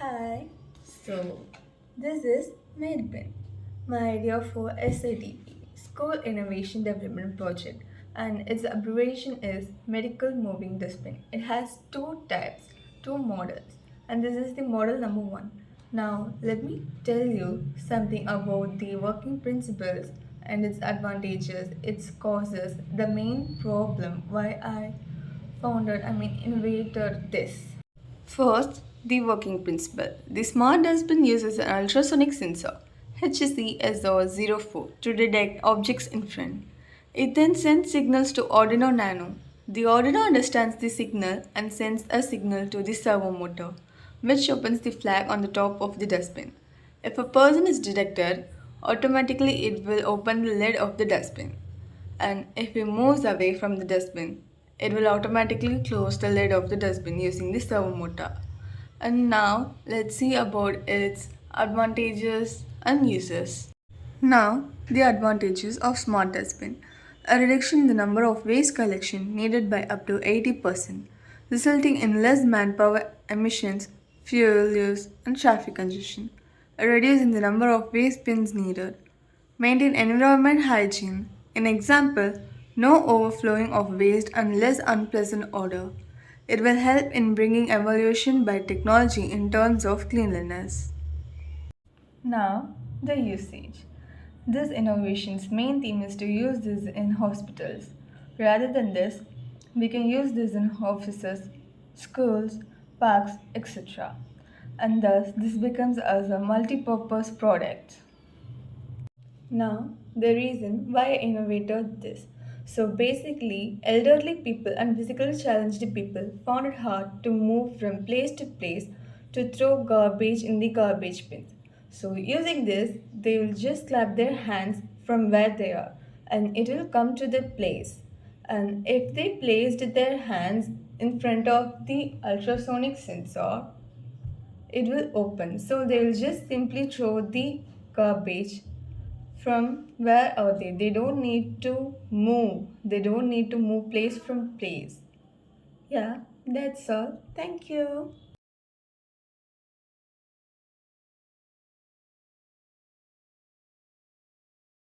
Hi, so this is MedBin, my idea for SIDP, School Innovation Development Project, and its abbreviation is Medical Moving Dustbin. It has two types, two models, and this is the model number one. Now, let me tell you something about the working principles and its advantages, its causes, the main problem why I innovated this. First, the working principle. The smart dustbin uses an ultrasonic sensor, HCSO04, to detect objects in front. It then sends signals to Arduino Nano. The Arduino understands the signal and sends a signal to the servo motor, which opens the flag on the top of the dustbin. If a person is detected, automatically it will open the lid of the dustbin. And if he moves away from the dustbin, it will automatically close the lid of the dustbin using the servo motor. And now let's see about its advantages and uses. Now, the advantages of smart dustbin. A reduction in the number of waste collection needed by up to 80%, resulting in less manpower emissions, fuel use, and traffic congestion. A reduce in the number of waste bins needed. Maintain environment hygiene. In example, no overflowing of waste and less unpleasant odor. It will help in bringing evolution by technology in terms of cleanliness. Now, the usage. This innovation's main theme is to use this in hospitals. Rather than this, we can use this in offices, schools, parks, etc. And thus, this becomes as a multi-purpose product. Now, the reason why I innovated this. So basically, elderly people and physically challenged people found it hard to move from place to place to throw garbage in the garbage bins. So using this, they will just clap their hands from where they are and it will come to the place. And if they placed their hands in front of the ultrasonic sensor, it will open. So they will just simply throw the garbage from where are they? They don't need to move. They don't need to move place from place. Yeah, that's all. Thank you.